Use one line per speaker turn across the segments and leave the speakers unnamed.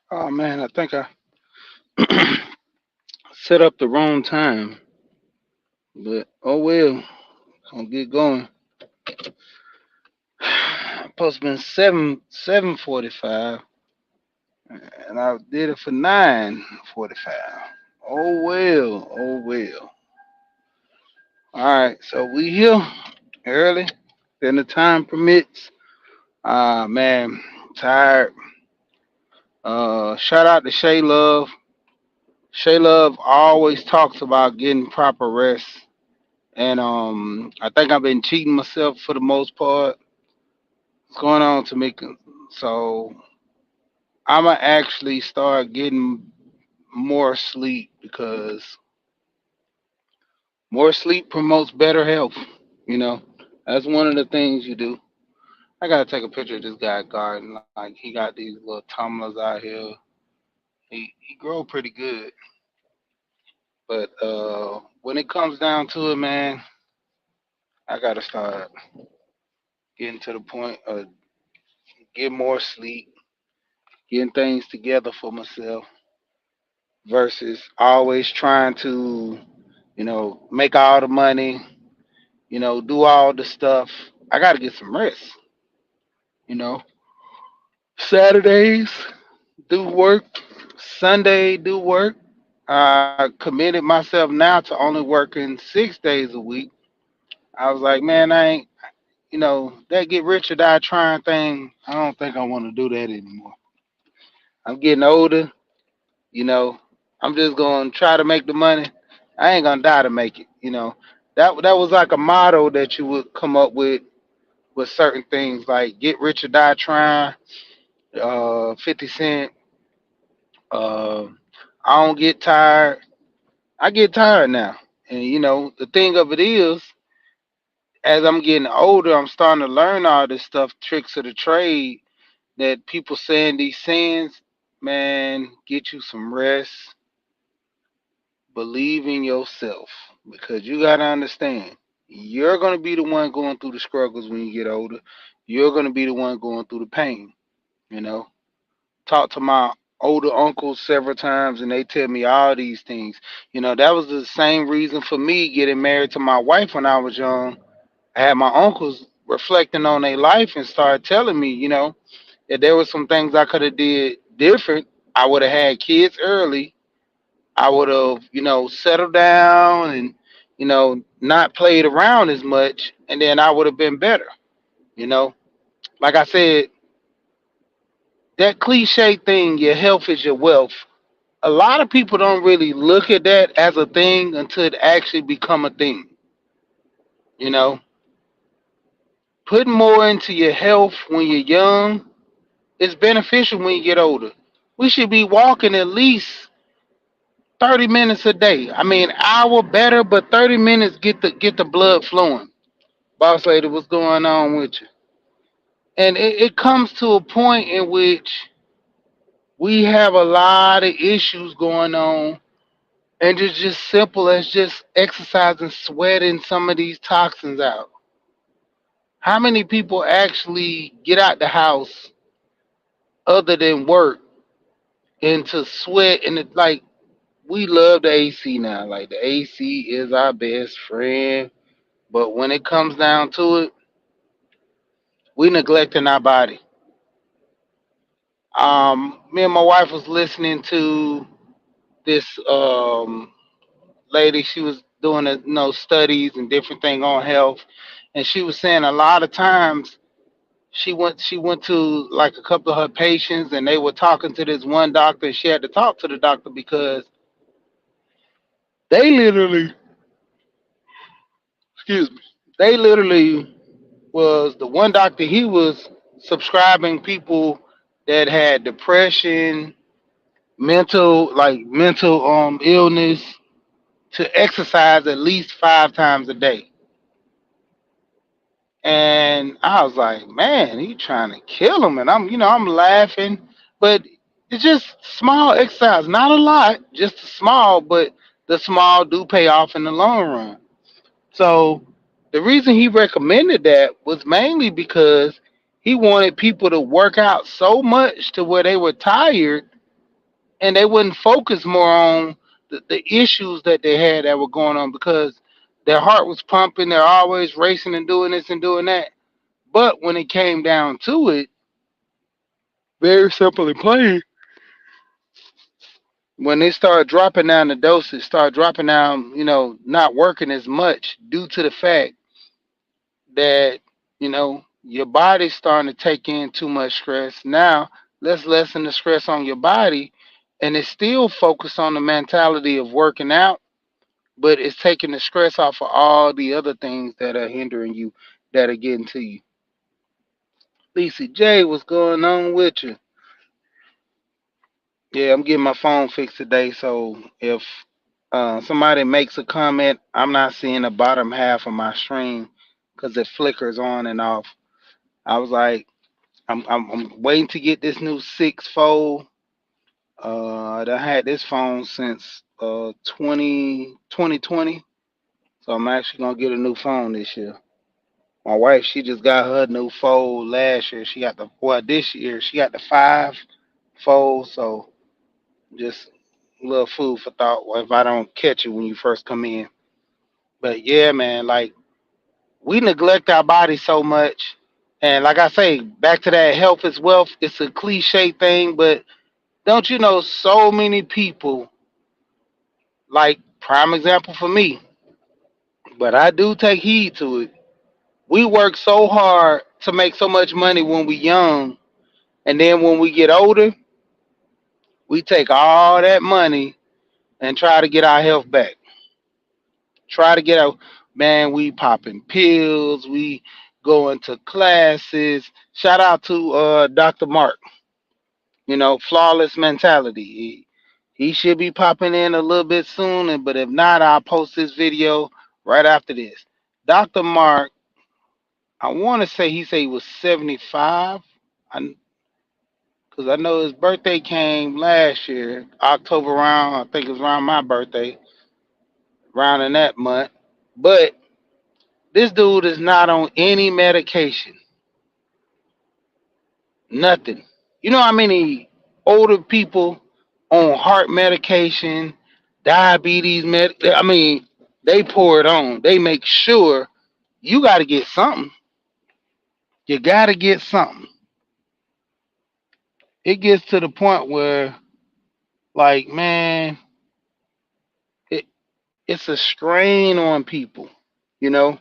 Oh man, I think I set up the wrong time, but oh well. Gonna get going. Supposed to been 7:45, and I did it for 9:45. Oh well, oh well. All right, so we here early than the time permits. Man, tired. Shout out to Shay Love. Shay Love always talks about getting proper rest, and I think I've been cheating myself for the most part. What's going on, Tamika? So I'ma actually start getting more sleep because more sleep promotes better health. You know, that's one of the things you do. I gotta take a picture of this guy garden. Like he got these little tumblers out here. He grow pretty good, but when it comes down to it, man, I gotta start getting to the point of get more sleep, getting things together for myself versus always trying to, make all the money, do all the stuff. I got to get some rest, you know. Saturdays, do work. Sunday, do work. I committed myself now to only working 6 days a week. I was like, man, I ain't, that get rich or die trying thing. I don't think I want to do that anymore. I'm getting older, you know. I'm just going to try to make the money. I ain't going to die to make it, That was like a motto that you would come up with certain things like get rich or die trying, 50 Cent, uh, I don't get tired. I get tired now. And, the thing of it is, as I'm getting older, I'm starting to learn all this stuff, tricks of the trade that people saying these sayings, man, get you some rest, believe in yourself because you got to understand you're going to be the one going through the struggles when you get older. You're going to be the one going through the pain, you know. Talk to my older uncles several times and they tell me all these things. That was the same reason for me getting married to my wife when I was young. I had my uncles reflecting on their life and started telling me, that there were some things I could have did different. I would have had kids early. I would have, settled down and, not played around as much, and then I would have been better. You know, like I said, that cliche thing, your health is your wealth. A lot of people don't really look at that as a thing until it actually become a thing. You know, putting more into your health when you're young is beneficial when you get older. We should be walking at least 30 minutes a day. I mean, hour better, but 30 minutes get the blood flowing. Boss lady, what's going on with you? And it comes to a point in which we have a lot of issues going on, and it's just simple as just exercising, sweating some of these toxins out. How many people actually get out the house other than work and to sweat? And it like we love the AC now. Like the AC is our best friend. But when it comes down to it, we neglecting our body. Me and my wife was listening to this lady. She was doing studies and different thing on health, and she was saying a lot of times she went to like a couple of her patients, and they were talking to this one doctor, and she had to talk to the doctor because they literally, excuse me, they literally was the one doctor. He was subscribing people that had depression, mental illness to exercise at least 5 times a day. And I was like, man, he trying to kill him. And I'm laughing, but it's just small exercise, not a lot, just small, but the small do pay off in the long run. So the reason he recommended that was mainly because he wanted people to work out so much to where they were tired and they wouldn't focus more on the issues that they had that were going on because their heart was pumping. They're always racing and doing this and doing that. But when it came down to it, very simply plain, when they start dropping down the dosage, start dropping down, not working as much due to the fact that, your body's starting to take in too much stress. Now, let's lessen the stress on your body, and it's still focused on the mentality of working out, but it's taking the stress off of all the other things that are hindering you, that are getting to you. Lisa J, what's going on with you? Yeah, I'm getting my phone fixed today, so if somebody makes a comment, I'm not seeing the bottom half of my stream because it flickers on and off. I was like, I'm waiting to get this new six fold. I had this phone since 2020, so I'm actually gonna get a new phone this year. My wife, she just got her new fold last year. She got this year she got the five fold. So just a little food for thought if I don't catch it when you first come in. But yeah, man, like we neglect our body so much. And like I say, back to that health is wealth. It's a cliche thing, but don't you know so many people, like prime example for me, but I do take heed to it. We work so hard to make so much money when we young, and then when we get older, we take all that money and try to get our health back. Try to get out, man. We popping pills, we going to classes. Shout out to Dr. Mark, flawless mentality. He should be popping in a little bit soon, but if not, I'll post this video right after this. Dr. Mark, I want to say he said he was 75. Because I know his birthday came last year, October around, I think it was around my birthday, around in that month. But this dude is not on any medication, nothing. You know how many older people on heart medication, diabetes I mean, they pour it on. They make sure you got to get something. You got to get something. It gets to the point where, like, man, it, it's a strain on people, you know?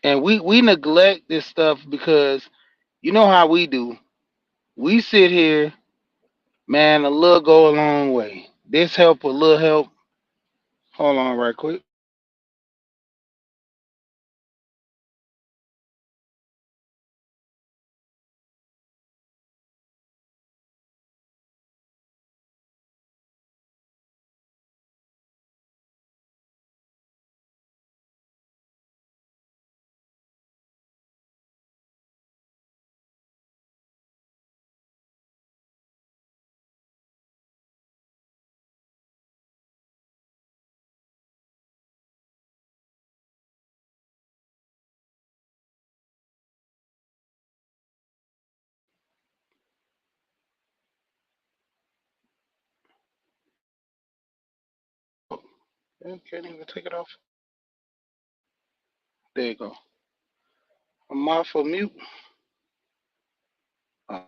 And we neglect this stuff because you know how we do. We sit here, man, a little go a long way. This help, a little help. Hold on right quick. I can't even take it off. There you go. I'm off of mute. Uh,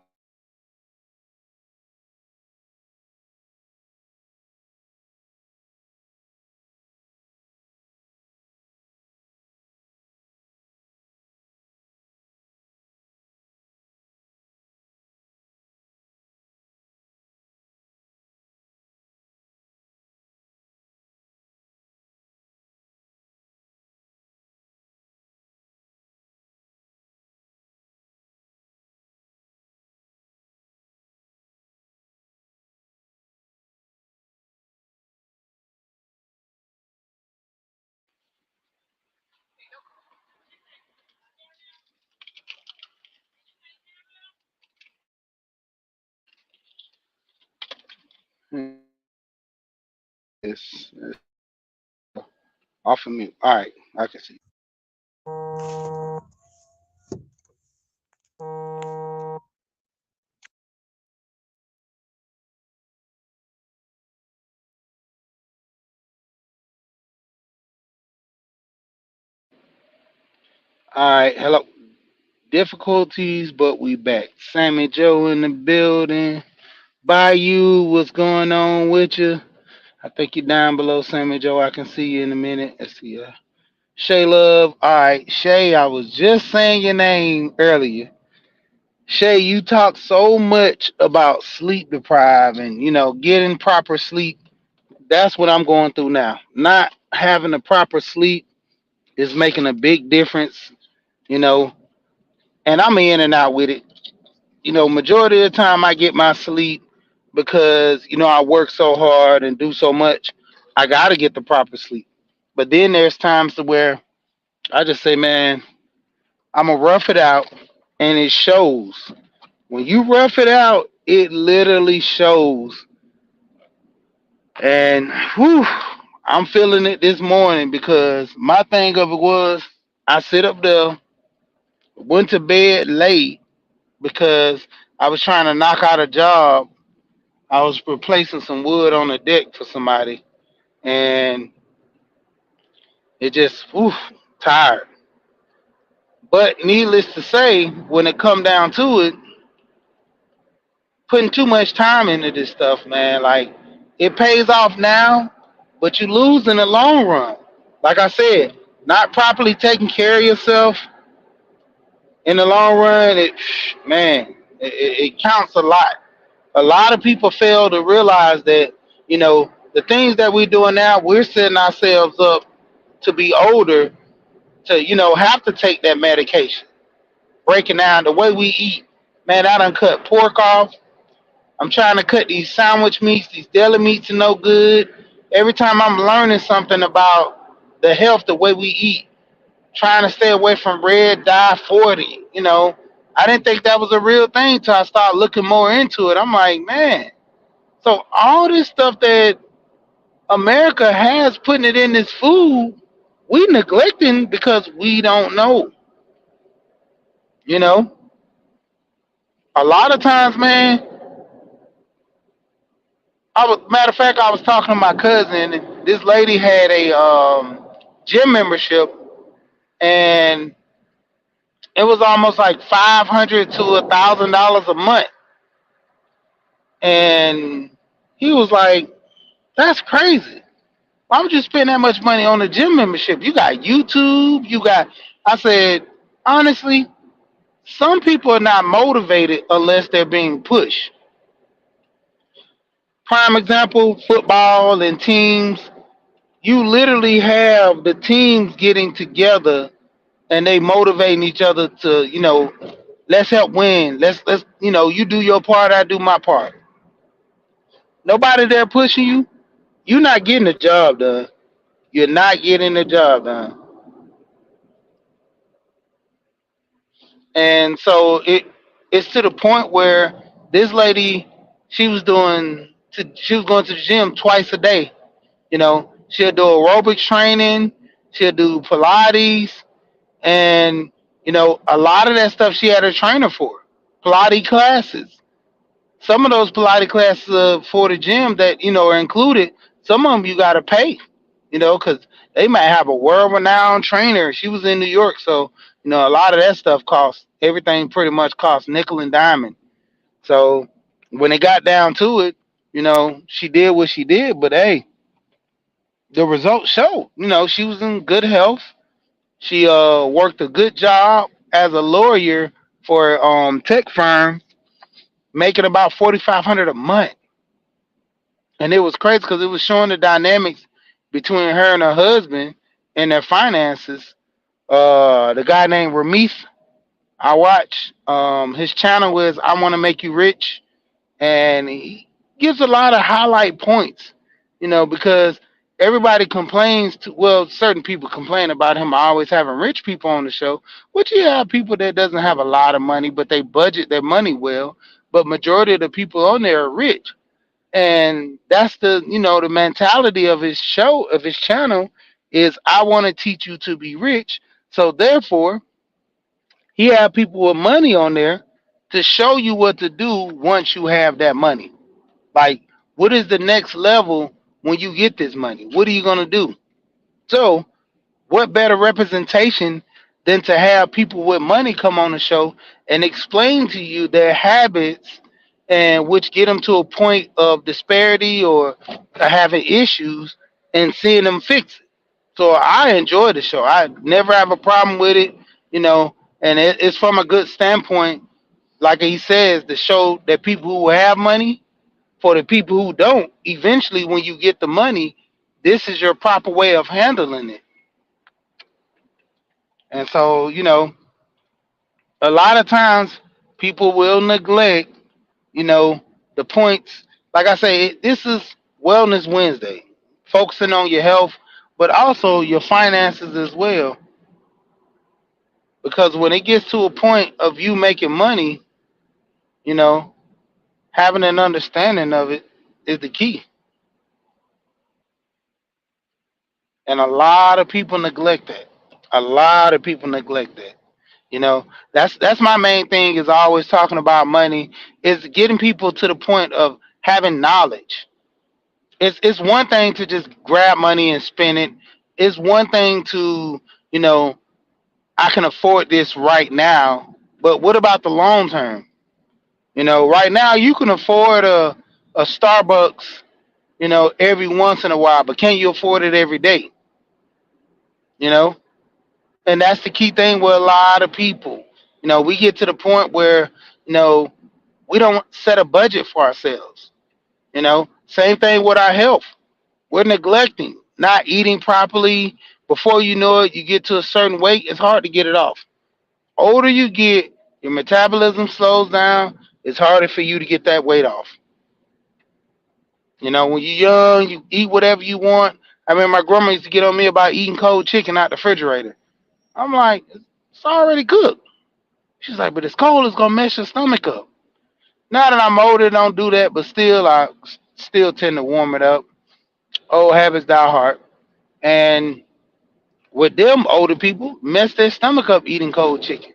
it's off of mute. All right, I can see. All right, hello. Difficulties, but we back. Sammy Joe in the building. Bayou, what's going on with you? I think you're down below, Sammy Joe. I can see you in a minute. Let's see. Shay Love. All right, Shay, I was just saying your name earlier. Shay, you talk so much about sleep deprived and, getting proper sleep. That's what I'm going through now. Not having a proper sleep is making a big difference, you know, and I'm in and out with it. Majority of the time I get my sleep because, I work so hard and do so much. I got to get the proper sleep. But then there's times to where I just say, man, I'm going to rough it out, and it shows. When you rough it out, it literally shows. And whew, I'm feeling it this morning because my thing of it was I sit up there, went to bed late because I was trying to knock out a job. I was replacing some wood on the deck for somebody, and it just tired. But needless to say, when it come down to it, putting too much time into this stuff, man, like it pays off now, but you lose in the long run. Like I said, not properly taking care of yourself in the long run, man, it counts a lot. A lot of people fail to realize that, the things that we're doing now, we're setting ourselves up to be older to, have to take that medication. Breaking down the way we eat. Man, I done cut pork off. I'm trying to cut these sandwich meats. These deli meats are no good. Every time I'm learning something about the health, the way we eat, trying to stay away from red dye 40, I didn't think that was a real thing till I started looking more into it. I'm like, man, so all this stuff that America has putting it in this food, we neglecting because we don't know. You know, a lot of times, man. Matter of fact, I was talking to my cousin. And this lady had a gym membership, and it was almost like $500 to $1,000 a month. And he was like, "That's crazy. Why would you spend that much money on a gym membership? You got YouTube. You got." I said, honestly, some people are not motivated unless they're being pushed. Prime example, football and teams. You literally have the teams getting together and they motivating each other to, let's help win. Let's you do your part, I do my part. Nobody there pushing you. You're not getting the job done. You're not getting the job done. And so it's to the point where this lady, she was going to the gym twice a day. She'll do aerobics training, she'll do Pilates, and a lot of that stuff she had a trainer for. Pilates classes. Some of those Pilates classes for the gym that are included. Some of them you got to pay, because they might have a world-renowned trainer. She was in New York, so a lot of that stuff costs. Everything pretty much costs nickel and diamond. So when it got down to it, she did what she did. But hey, the results show. She was in good health. She worked a good job as a lawyer for tech firm, making about 4,500 a month. And it was crazy because it was showing the dynamics between her and her husband and their finances. The guy named Ramith, I watch his channel is I Want to Make You Rich, and he gives a lot of highlight points, because everybody complains certain people complain about him always having rich people on the show, which you have people that doesn't have a lot of money, but they budget their money well. But majority of the people on there are rich. And that's the mentality of his show, of his channel, is I want to teach you to be rich. So therefore, he had people with money on there to show you what to do once you have that money. Like, what is the next level when you get this money? What are you going to do? So, what better representation than to have people with money come on the show and explain to you their habits, and which get them to a point of disparity or having issues, and seeing them fix it. So I enjoy the show. I never have a problem with it, you know, and it's from a good standpoint. Like he says, to show that people who have money, for the people who don't, eventually when you get the money, this is your proper way of handling it. And so, a lot of times people will neglect, you know, the points. Like I say, this is Wellness Wednesday, focusing on your health, but also your finances as well. Because when it gets to a point of you making money, you know, having an understanding of it is the key. And a lot of people neglect that. A lot of people neglect that. You know, that's my main thing, is always talking about money, is getting people to the point of having knowledge. It's one thing to just grab money and spend it. It's one thing to, you know, I can afford this right now, but what about the long term? Right now you can afford a Starbucks, every once in a while, but can you afford it every day? You know, and that's the key thing with a lot of people. We get to the point where, you know, we don't set a budget for ourselves. Same thing with our health. We're neglecting, not eating properly. Before you know it, you get to a certain weight, it's hard to get it off. Older you get, your metabolism slows down, it's harder for you to get that weight off. When you're young, you eat whatever you want. I mean, my grandma used to get on me about eating cold chicken out the refrigerator. I'm like, it's already cooked. She's like, but it's cold, it's gonna mess your stomach up. Now that I'm older, don't do that, but still, I still tend to warm it up. Old habits die hard. And with them older people, mess their stomach up eating cold chicken.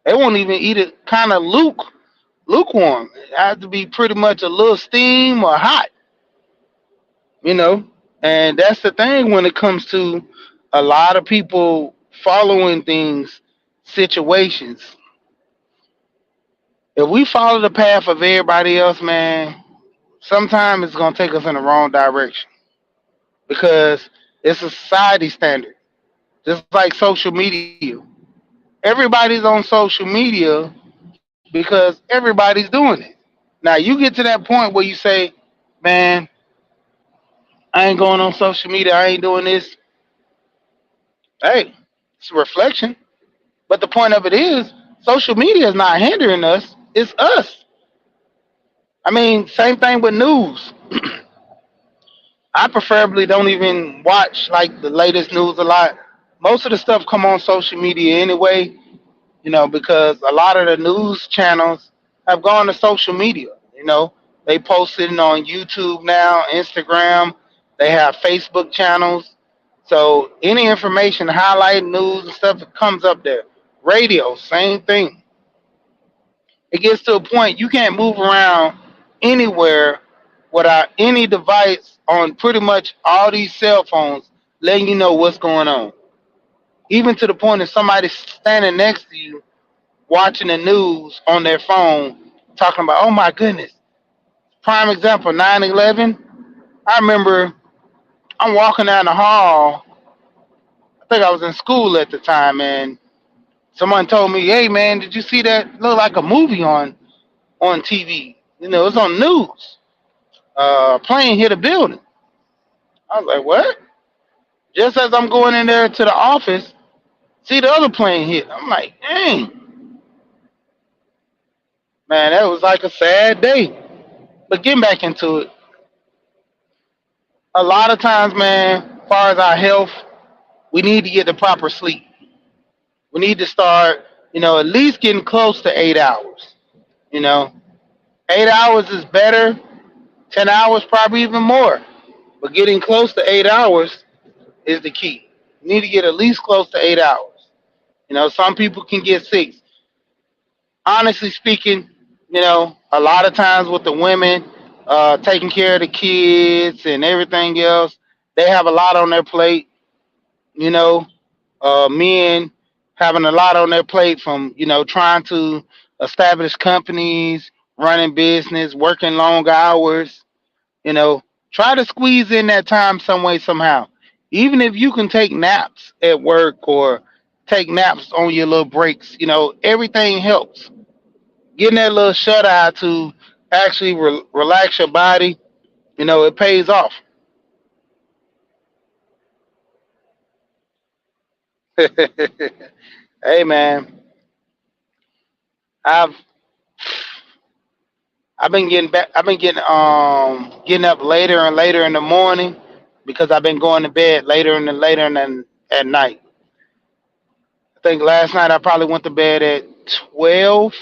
They won't even eat it kind of lukewarm. It has to be pretty much a little steam or hot, you know. And that's the thing when it comes to a lot of people following things, situations. If we follow the path of everybody else, man, sometimes it's gonna take us in the wrong direction, because it's a society standard, just like social media. Everybody's on social media because everybody's doing it. Now you get to that point where you say, "Man, I ain't going on social media. I ain't doing this." Hey, it's a reflection. But the point of it is, social media is not hindering us. It's us. I mean, same thing with news. I preferably don't even watch like the latest news a lot. Most of the stuff come on social media anyway, because a lot of the news channels have gone to social media. They post it on YouTube now, Instagram. They have Facebook channels. So any information, highlight news and stuff, it comes up there. Radio, same thing. It gets to a point you can't move around anywhere without any device on pretty much all these cell phones letting you know what's going on. Even to the point that somebody's standing next to you watching the news on their phone, talking about, oh my goodness. Prime example, 9/11. I remember I'm walking down the hall. I think I was in school at the time, and someone told me, hey man, did you see that? Look like a movie on TV. It's on news. Plane hit a building. I was like, what? Just as I'm going in there to the office, see the other plane hit. I'm like, dang, man, that was like a sad day. But getting back into it, a lot of times, man, as far as our health, we need to get the proper sleep. We need to start, at least getting close to 8 hours. You know, 8 hours is better. 10 hours, probably even more. But getting close to 8 hours is the key. You need to get at least close to 8 hours. Some people can get six. Honestly speaking, a lot of times with the women taking care of the kids and everything else, they have a lot on their plate. you know, Men having a lot on their plate from, trying to establish companies, running business, working long hours, you know, try to squeeze in that time some way, somehow. Even if you can take naps at work or take naps on your little breaks, everything helps. Getting that little shut eye to actually relax your body, it pays off. Hey man, I've I've been getting back. I've been getting up later and later in the morning because I've been going to bed later and at night. I think last night I probably went to bed at 12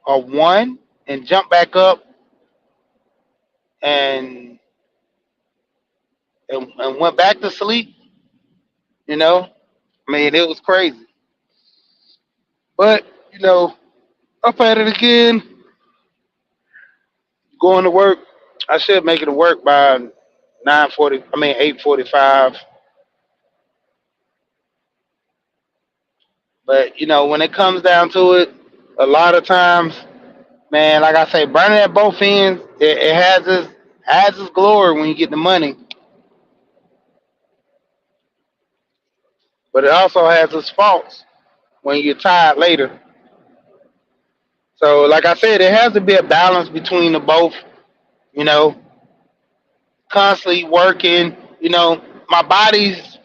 or 1 and jumped back up and and went back to sleep. You know, I mean it was crazy, but you know up at it again, going to work. I should make it to work by 9:40. I mean 8:45. But when it comes down to it, a lot of times, man, like I say, burning at both ends, it has its glory when you get the money, but it also has its faults when you're tired later. So, like I said, it has to be a balance between the both. You know, constantly working. My body's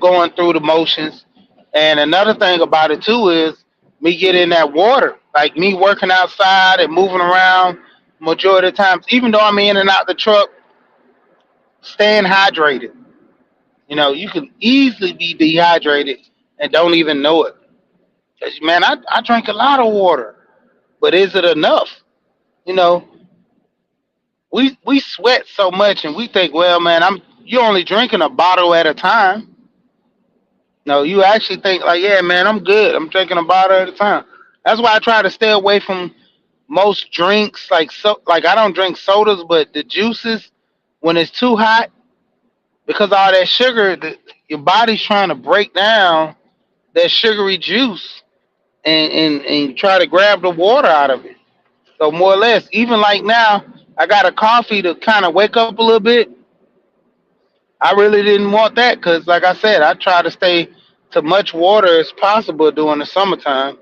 going through the motions, and another thing about it too is me getting that water, like me working outside and moving around. Majority of the times, even though I'm in and out the truck, staying hydrated. You can easily be dehydrated and don't even know it. 'Cause, man, I drink a lot of water, but is it enough? You know, we sweat so much and we think, well, man, you're only drinking a bottle at a time. No, you actually think like, yeah, man, I'm good. I'm drinking a bottle at a time. That's why I try to stay away from most drinks. Like I don't drink sodas, but the juices when it's too hot because all that sugar, your body's trying to break down that sugary juice and try to grab the water out of it. So more or less, even like now, I got a coffee to kind of wake up a little bit. I really didn't want that because, like I said, I try to stay to much water as possible during the summertime.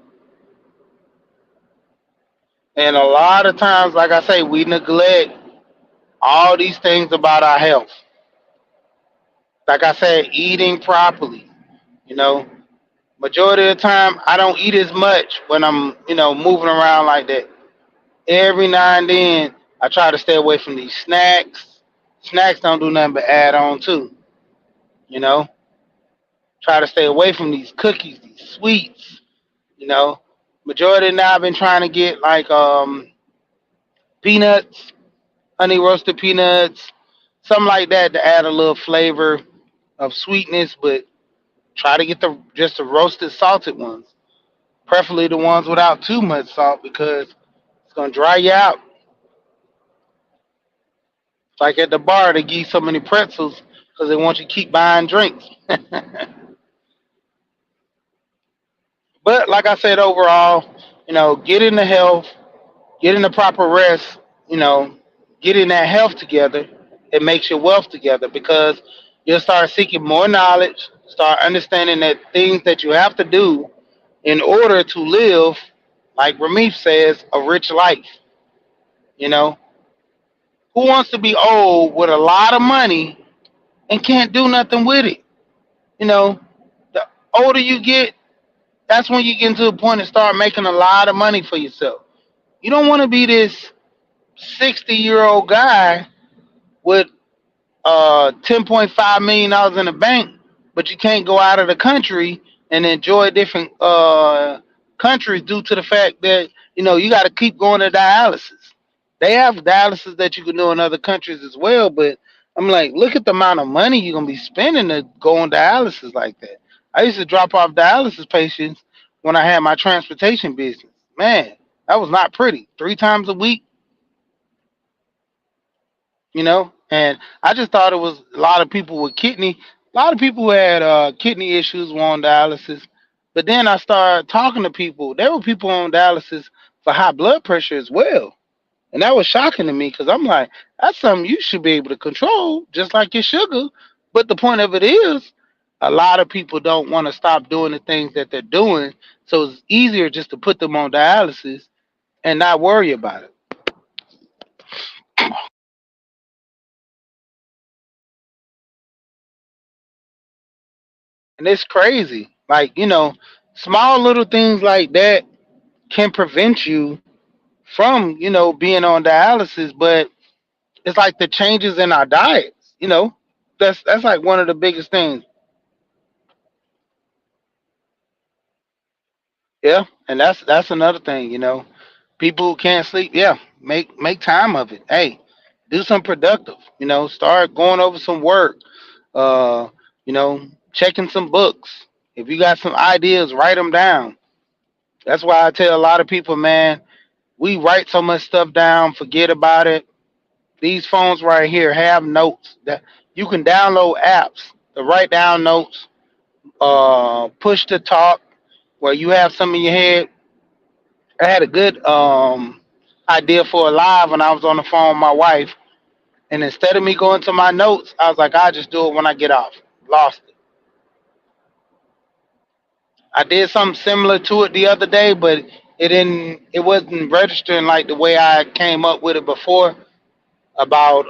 And a lot of times, like I say, we neglect all these things about our health. Like I said, eating properly. You know, majority of the time, I don't eat as much when I'm, moving around like that. Every now and then, I try to stay away from these snacks. Snacks don't do nothing but add on too. You know, try to stay away from these cookies, these sweets. You know, majority now I've been trying to get like peanuts, honey roasted peanuts, something like that to add a little flavor of sweetness, but try to get the roasted salted ones, preferably the ones without too much salt because it's gonna dry you out. Like at the bar, they give you so many pretzels because they want you to keep buying drinks. But like I said, overall, getting the health, getting the proper rest, you know, getting that health together, it makes your wealth together because you'll start seeking more knowledge, start understanding that things that you have to do in order to live, like Ramif says, a rich life. You know, who wants to be old with a lot of money and can't do nothing with it? You know, the older you get, that's when you get to a point and start making a lot of money for yourself. You don't want to be this 60-year-old guy with $10.5 million in the bank, but you can't go out of the country and enjoy different countries due to the fact that you got to keep going to dialysis. They have dialysis that you can do in other countries as well, but I'm like, look at the amount of money you're gonna be spending to go on dialysis like that. I used to drop off dialysis patients when I had my transportation business. Man, that was not pretty. 3 times a week, and I just thought it was a lot of people with kidney, a lot of people who had kidney issues were on dialysis. But then I started talking to people. There were people on dialysis for high blood pressure as well. And that was shocking to me because I'm like, that's something you should be able to control, just like your sugar. But the point of it is, a lot of people don't want to stop doing the things that they're doing. So it's easier just to put them on dialysis and not worry about it. And it's crazy. Like, small little things like that can prevent you from, being on dialysis. But it's like the changes in our diets, that's like one of the biggest things. Yeah, and that's another thing. People who can't sleep, yeah, make time of it. Hey, do something productive. Start going over some work. Uh, checking some books. If you got some ideas, write them down. That's why I tell a lot of people, man, we write so much stuff down, forget about it. These phones right here have notes that you can download apps to write down notes. Push to talk where you have some in your head. I had a good idea for a live when I was on the phone with my wife, and instead of me going to my notes, I was like, I'll just do it when I get off. Lost it. I did something similar to it the other day, but it wasn't registering like the way I came up with it before about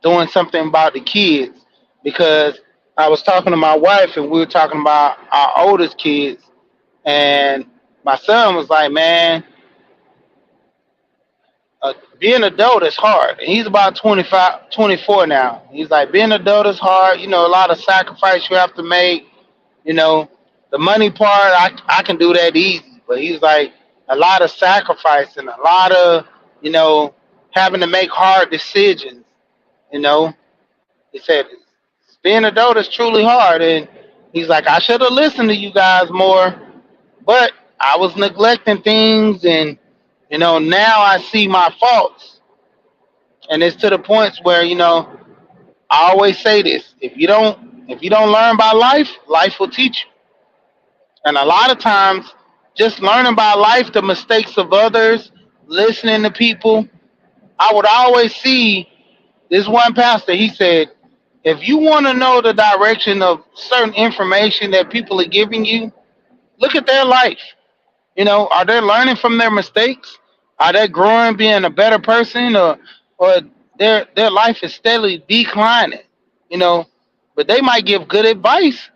doing something about the kids because I was talking to my wife and we were talking about our oldest kids and my son was like, man, being an adult is hard. And he's about 25, 24 now. He's like, being an adult is hard. A lot of sacrifice you have to make. You know, the money part, I can do that easy. But he's like, a lot of sacrifice and a lot of, you know, having to make hard decisions. You know, he said, being an adult is truly hard. And he's like, I should have listened to you guys more, but I was neglecting things. And, now I see my faults. And it's to the points where, I always say this: if you don't learn by life, life will teach you. And a lot of times, just learning about life, the mistakes of others, listening to people, I would always see this one pastor. He said, if you want to know the direction of certain information that people are giving you, look at their life. Are they learning from their mistakes? Are they growing, being a better person, or their life is steadily declining? You know, but they might give good advice.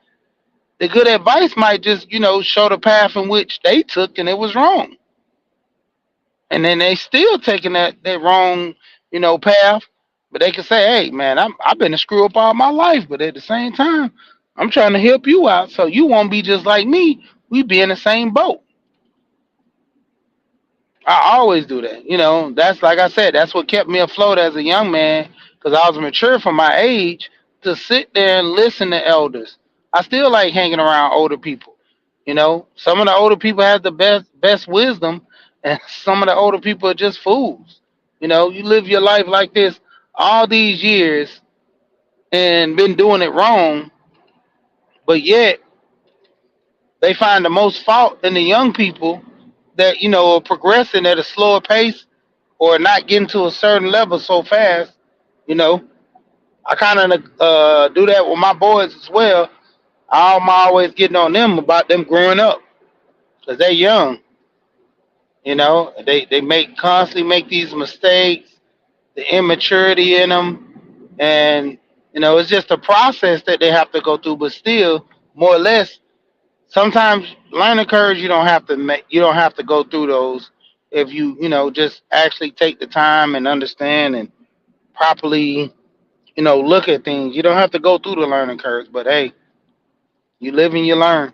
The good advice might just, show the path in which they took and it was wrong. And then they still taking that wrong, path. But they can say, hey man, I've been a screw up all my life, but at the same time, I'm trying to help you out so you won't be just like me. We be in the same boat. I always do that. That's like I said, that's what kept me afloat as a young man because I was mature for my age to sit there and listen to elders. I still like hanging around older people. Some of the older people have the best wisdom, and some of the older people are just fools. You live your life like this all these years and been doing it wrong, but yet they find the most fault in the young people that are progressing at a slower pace or not getting to a certain level so fast. You know, I kind of do that with my boys as well. I'm always getting on them about them growing up because they're young. They constantly make these mistakes, the immaturity in them, and it's just a process that they have to go through. But still, more or less, sometimes learning curves you don't have to go through those if you just actually take the time and understand and properly look at things. You don't have to go through the learning curves, but hey, you live and you learn.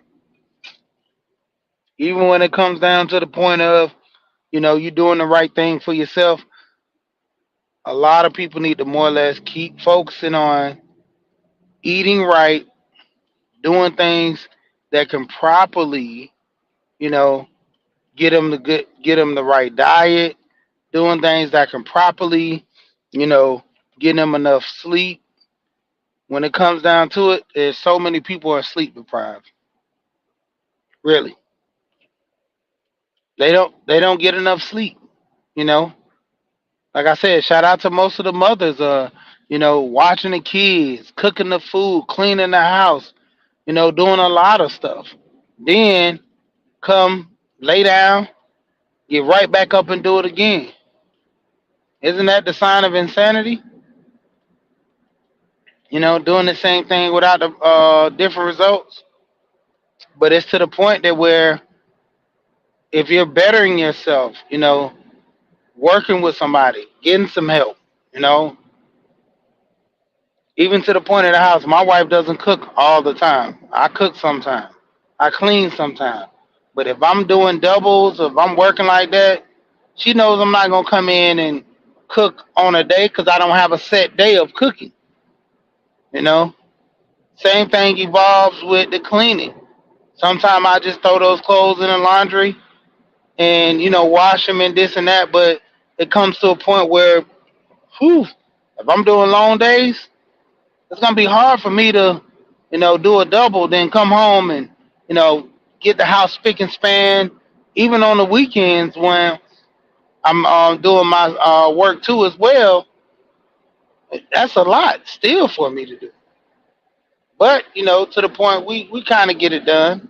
Even when it comes down to the point of you doing the right thing for yourself, a lot of people need to more or less keep focusing on eating right, doing things that can properly, you know, get them the right diet, doing things that can properly, you know, get them enough sleep. When it comes down to it, there's so many people are sleep deprived. Really, they don't get enough sleep. You know, like I said, shout out to most of the mothers. Watching the kids, cooking the food, cleaning the house. Doing a lot of stuff. Then come lay down, get right back up and do it again. Isn't that the sign of insanity? Doing the same thing without the different results. But it's to the point that where if you're bettering yourself, working with somebody, getting some help, you know, even to the point of the house, my wife doesn't cook all the time. I cook sometimes. I clean sometimes. But if I'm doing doubles, if I'm working like that, she knows I'm not gonna come in and cook on a day because I don't have a set day of cooking. You know, same thing evolves with the cleaning. Sometimes I just throw those clothes in the laundry and wash them and this and that. But it comes to a point where, whew, if I'm doing long days, it's gonna be hard for me to, do a double, then come home and, you know, get the house spick and span. Even on the weekends when I'm doing my work too as well, that's a lot still for me to do. But to the point we kind of get it done.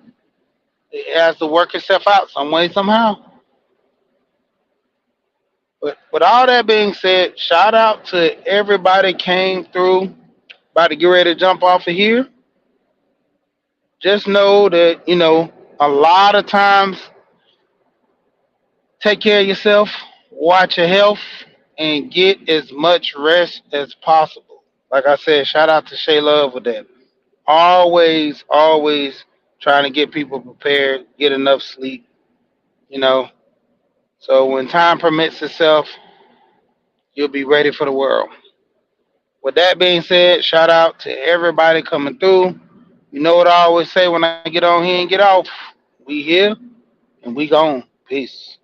It has to work itself out some way somehow. But with all that being said, shout out to everybody came through. About to get ready to jump off of here. Just know that a lot of times take care of yourself, watch your health, and get as much rest as possible. Like I said, shout out to Shay Love with that. Always, always trying to get people prepared, get enough sleep, you know. So when time permits itself, you'll be ready for the world. With that being said, shout out to everybody coming through. You know what I always say when I get on here and get off? We here and we gone. Peace.